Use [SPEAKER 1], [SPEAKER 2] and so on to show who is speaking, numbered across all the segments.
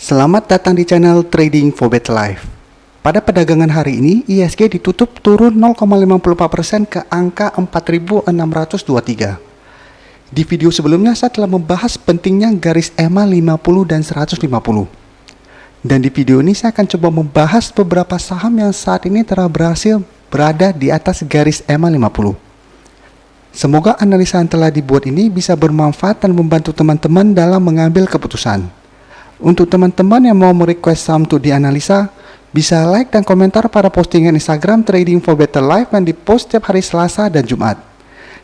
[SPEAKER 1] Selamat datang di channel Trading for Better Life. Pada perdagangan hari ini, ISG ditutup turun 0,54% ke angka 4.623. Di video sebelumnya saya telah membahas pentingnya garis EMA 50 dan 150. Dan di video ini saya akan coba membahas beberapa saham yang saat ini telah berhasil berada di atas garis EMA 50. Semoga analisa yang telah dibuat ini bisa bermanfaat dan membantu teman-teman dalam mengambil keputusan. Untuk teman-teman yang mau merequest saham untuk dianalisa, bisa like dan komentar pada postingan Instagram Trading for Better Life yang dipost setiap hari Selasa dan Jumat.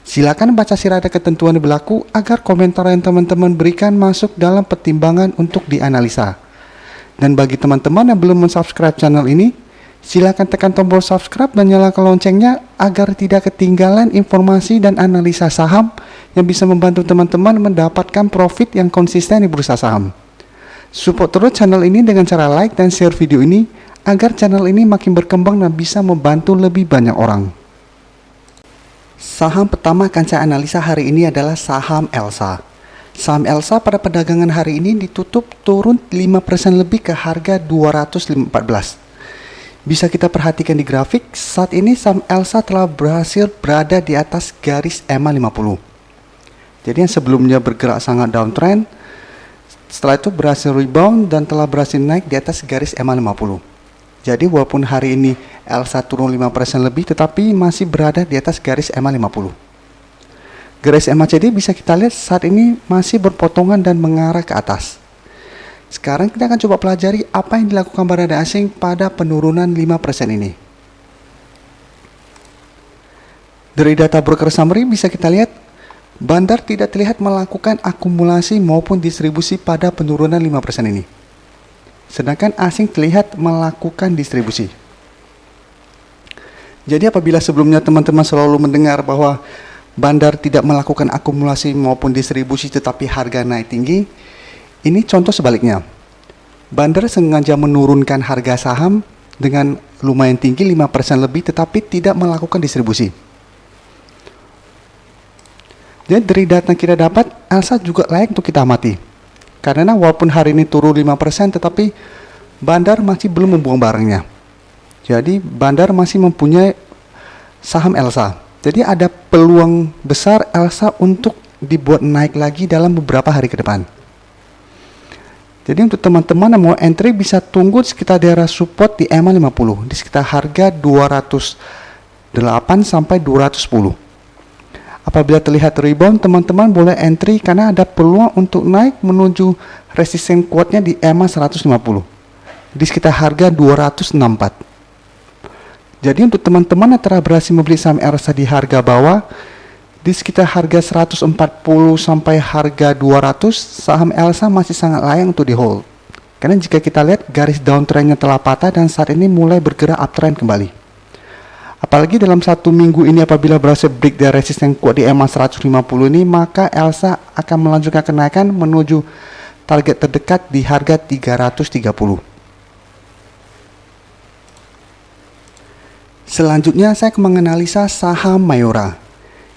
[SPEAKER 1] Silakan baca sirada ketentuan yang berlaku agar komentar yang teman-teman berikan masuk dalam pertimbangan untuk dianalisa. Dan bagi teman-teman yang belum mensubscribe channel ini, silakan tekan tombol subscribe dan nyalakan loncengnya agar tidak ketinggalan informasi dan analisa saham yang bisa membantu teman-teman mendapatkan profit yang konsisten di bursa saham. Support terus channel ini dengan cara like dan share video ini agar channel ini makin berkembang dan bisa membantu lebih banyak orang. Saham pertama akan saya analisa hari ini adalah saham Elsa. Saham Elsa pada perdagangan hari ini ditutup turun 5% lebih ke harga 214. Bisa kita perhatikan di grafik, saat ini saham Elsa telah berhasil berada di atas garis EMA 50. Jadi yang sebelumnya bergerak sangat downtrend, setelah itu berhasil rebound dan telah berhasil naik di atas garis EMA 50. Jadi walaupun hari ini Elsa turun 5% lebih tetapi masih berada di atas garis EMA 50. Garis MACD bisa kita lihat saat ini masih berpotongan dan mengarah ke atas. Sekarang kita akan coba pelajari apa yang dilakukan barada asing pada penurunan 5% ini. Dari data broker summary bisa kita lihat Bandar tidak terlihat melakukan akumulasi maupun distribusi pada penurunan 5% ini. Sedangkan asing terlihat melakukan distribusi. Jadi apabila sebelumnya teman-teman selalu mendengar bahwa Bandar tidak melakukan akumulasi maupun distribusi tetapi harga naik tinggi, ini contoh sebaliknya. Bandar sengaja menurunkan harga saham dengan lumayan tinggi 5% lebih tetapi tidak melakukan distribusi. Jadi dari data yang kita dapat, Elsa juga layak untuk kita amati. Karena walaupun hari ini turun 5% tetapi Bandar masih belum membuang barangnya. Jadi Bandar masih mempunyai saham Elsa. Jadi ada peluang besar Elsa untuk dibuat naik lagi dalam beberapa hari ke depan. Jadi untuk teman-teman yang mau entry bisa tunggu sekitar daerah support di EMA 50. Di sekitar harga 208 sampai 210. Apabila terlihat rebound, teman-teman boleh entry karena ada peluang untuk naik menuju resisten kuatnya di EMA 150 di sekitar harga 264. Jadi untuk teman-teman yang telah berhasil membeli saham Elsa di harga bawah di sekitar harga 140 sampai harga 200, saham Elsa masih sangat layak untuk di hold. Karena jika kita lihat garis downtrendnya telah patah dan saat ini mulai bergerak uptrend kembali. Apalagi dalam satu minggu ini apabila berhasil break dari resisten kuat di EMA 150 ini, maka Elsa akan melanjutkan kenaikan menuju target terdekat di harga 330. Selanjutnya saya akan menganalisa saham Mayora.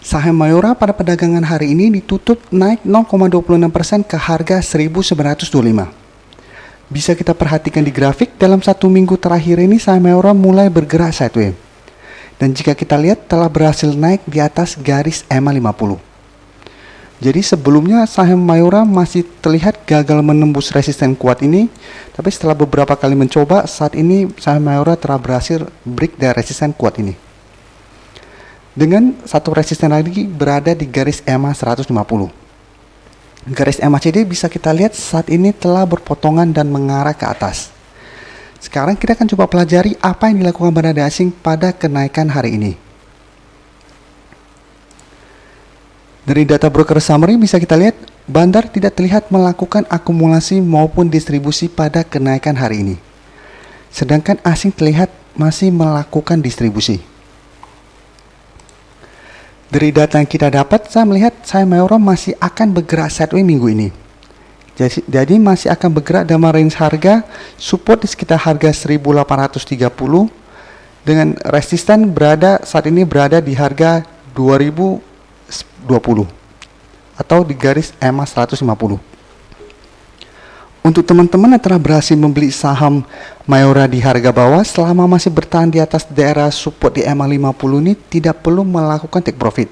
[SPEAKER 1] Saham Mayora pada perdagangan hari ini ditutup naik 0,26% ke harga 1.925. Bisa kita perhatikan di grafik, dalam satu minggu terakhir ini saham Mayora mulai bergerak sideways. Dan jika kita lihat telah berhasil naik di atas garis EMA 50. Jadi sebelumnya saham Mayora masih terlihat gagal menembus resisten kuat ini, tapi setelah beberapa kali mencoba, saat ini saham Mayora telah berhasil break dari resisten kuat ini. Dengan satu resisten lagi berada di garis EMA 150. Garis MACD bisa kita lihat saat ini telah berpotongan dan mengarah ke atas. Sekarang kita akan coba pelajari apa yang dilakukan barada asing pada kenaikan hari ini. Dari data broker summary bisa kita lihat, Bandar tidak terlihat melakukan akumulasi maupun distribusi pada kenaikan hari ini. Sedangkan asing terlihat masih melakukan distribusi. Dari data yang kita dapat, saya melihat saham Mayora masih akan bergerak sideways minggu ini. Jadi masih akan bergerak dalam range harga support di sekitar harga 1.830 dengan resisten saat ini berada di harga 2020 atau di garis EMA 150. Untuk teman-teman yang telah berhasil membeli saham Mayora di harga bawah selama masih bertahan di atas daerah support di EMA 50 ini tidak perlu melakukan take profit.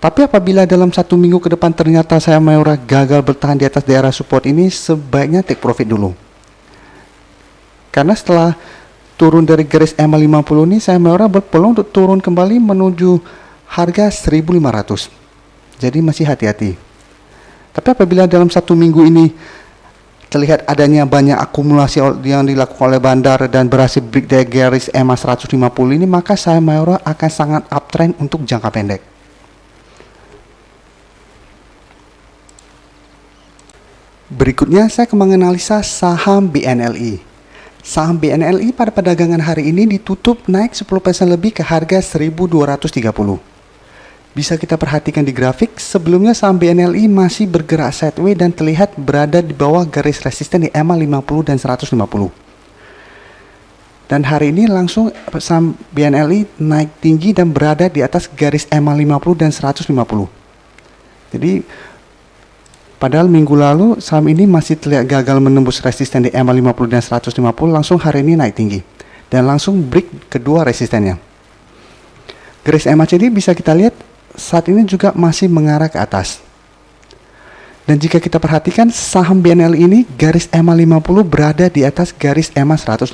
[SPEAKER 1] Tapi apabila dalam 1 minggu ke depan ternyata saham Mayora gagal bertahan di atas daerah support ini, sebaiknya take profit dulu. Karena setelah turun dari garis EMA 50 ini, saham Mayora berpeluang untuk turun kembali menuju harga 1.500. Jadi masih hati-hati. Tapi apabila dalam 1 minggu ini terlihat adanya banyak akumulasi yang dilakukan oleh bandar dan berhasil break dari garis EMA 150 ini, maka saham Mayora akan sangat uptrend untuk jangka pendek. Berikutnya saya akan menganalisa saham BNLI. Saham BNLI pada perdagangan hari ini ditutup naik 10% lebih ke harga 1.230. Bisa kita perhatikan di grafik, sebelumnya saham BNLI masih bergerak sideways dan terlihat berada di bawah garis resisten di EMA 50 dan 150. Dan hari ini langsung saham BNLI naik tinggi dan berada di atas garis EMA 50 dan 150. Jadi padahal minggu lalu saham ini masih terlihat gagal menembus resisten di EMA 50 dan 150, langsung hari ini naik tinggi dan langsung break kedua resistennya. Garis MACD bisa kita lihat saat ini juga masih mengarah ke atas. Dan jika kita perhatikan saham BNLI ini garis EMA 50 berada di atas garis EMA 150.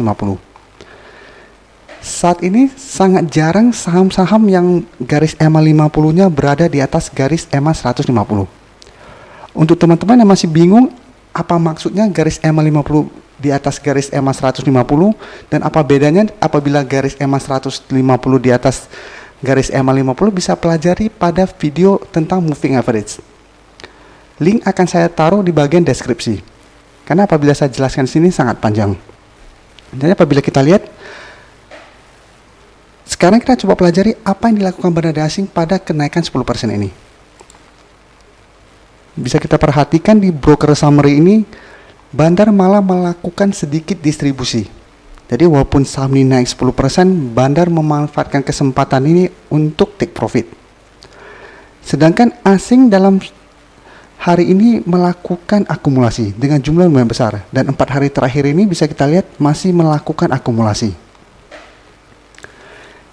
[SPEAKER 1] Saat ini sangat jarang saham-saham yang garis EMA 50-nya berada di atas garis EMA 150. Untuk teman-teman yang masih bingung apa maksudnya garis EMA 50 di atas garis EMA 150 dan apa bedanya apabila garis EMA 150 di atas garis EMA 50, bisa pelajari pada video tentang moving average. Link akan saya taruh di bagian deskripsi. Karena apabila saya jelaskan di sini sangat panjang. Jadi apabila kita lihat, sekarang kita coba pelajari apa yang dilakukan bandar asing pada kenaikan 10% ini. Bisa kita perhatikan di broker summary ini, bandar malah melakukan sedikit distribusi. Jadi walaupun saham ini naik 10%, bandar memanfaatkan kesempatan ini untuk take profit. Sedangkan asing dalam hari ini melakukan akumulasi dengan jumlah lumayan besar. Dan 4 hari terakhir ini bisa kita lihat masih melakukan akumulasi.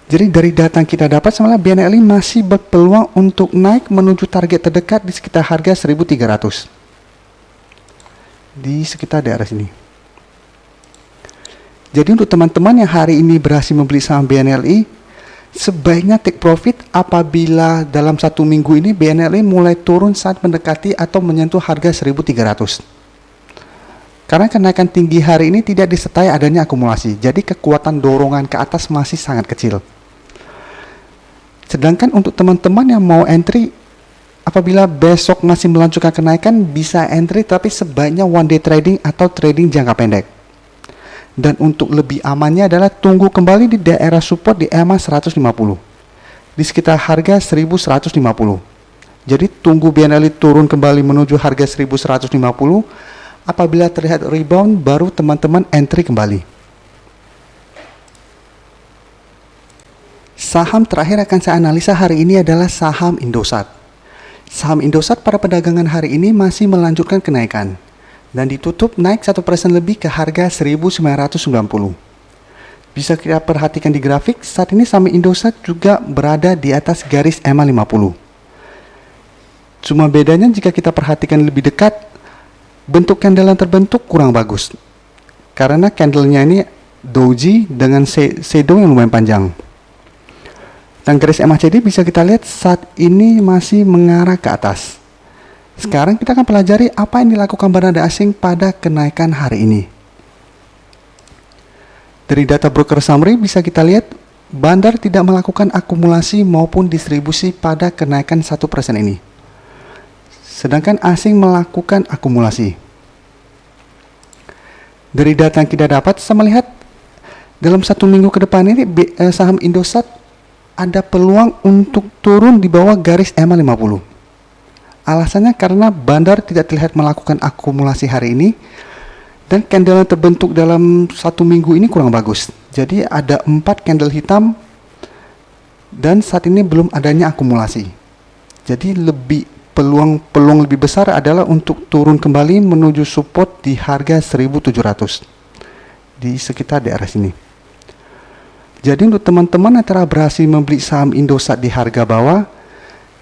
[SPEAKER 1] Jadi dari data yang kita dapat, sebenarnya BNLI masih berpeluang untuk naik menuju target terdekat di sekitar harga 1.300. Di sekitar daerah sini. Jadi untuk teman-teman yang hari ini berhasil membeli saham BNLI, sebaiknya take profit apabila dalam 1 minggu ini BNLI mulai turun saat mendekati atau menyentuh harga 1.300. Karena kenaikan tinggi hari ini tidak disertai adanya akumulasi, jadi kekuatan dorongan ke atas masih sangat kecil. Sedangkan untuk teman-teman yang mau entry, apabila besok masih melanjutkan kenaikan, bisa entry tapi sebaiknya one day trading atau trading jangka pendek. Dan untuk lebih amannya adalah tunggu kembali di daerah support di EMA 150 di sekitar harga 1150. Jadi tunggu BNLI turun kembali menuju harga 1150. Apabila terlihat rebound, baru teman-teman entry kembali. Saham terakhir akan saya analisa hari ini adalah saham Indosat. Saham Indosat pada perdagangan hari ini masih melanjutkan kenaikan dan ditutup naik 1% lebih ke harga 1.990. Bisa kita perhatikan di grafik, saat ini saham Indosat juga berada di atas garis EMA 50. Cuma bedanya jika kita perhatikan lebih dekat, bentuk candle yang terbentuk kurang bagus. Karena candlenya ini doji dengan shadow yang lumayan panjang. Dan garis MACD bisa kita lihat saat ini masih mengarah ke atas. Sekarang kita akan pelajari apa yang dilakukan bandar asing pada kenaikan hari ini. Dari data broker summary bisa kita lihat bandar tidak melakukan akumulasi maupun distribusi pada kenaikan 1% ini. Sedangkan asing melakukan akumulasi. Dari data yang kita dapat, saya melihat dalam 1 minggu ke depan ini saham Indosat ada peluang untuk turun di bawah garis EMA 50. Alasannya karena bandar tidak terlihat melakukan akumulasi hari ini dan candle yang terbentuk dalam 1 minggu ini kurang bagus. Jadi ada 4 candle hitam dan saat ini belum adanya akumulasi. Jadi lebih peluang lebih besar adalah untuk turun kembali menuju support di harga 1700 di sekitar daerah sini. Jadi untuk teman-teman yang telah berhasil membeli saham Indosat di harga bawah,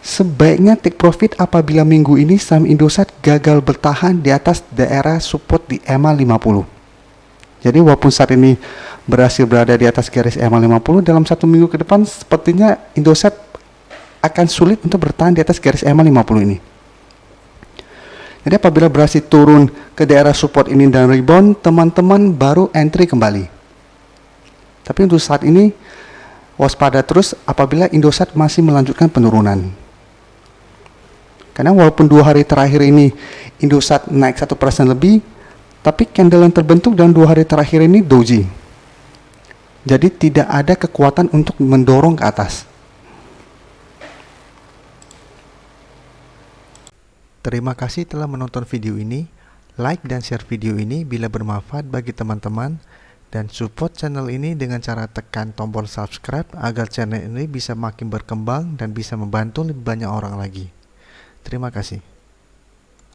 [SPEAKER 1] sebaiknya take profit apabila minggu ini saham Indosat gagal bertahan di atas daerah support di EMA 50. Jadi walaupun saat ini berhasil berada di atas garis EMA 50, dalam 1 minggu ke depan sepertinya Indosat akan sulit untuk bertahan di atas garis EMA 50 ini. Jadi apabila berhasil turun ke daerah support ini dan rebound, teman-teman baru entry kembali. Tapi untuk saat ini waspada terus apabila Indosat masih melanjutkan penurunan. Karena walaupun 2 hari terakhir ini Indosat naik 1% lebih, tapi candle yang terbentuk dalam 2 hari terakhir ini doji. Jadi tidak ada kekuatan untuk mendorong ke atas. Terima kasih telah menonton video ini. Like dan share video ini bila bermanfaat bagi teman-teman. Dan support channel ini dengan cara tekan tombol subscribe agar channel ini bisa makin berkembang dan bisa membantu lebih banyak orang lagi. Terima kasih.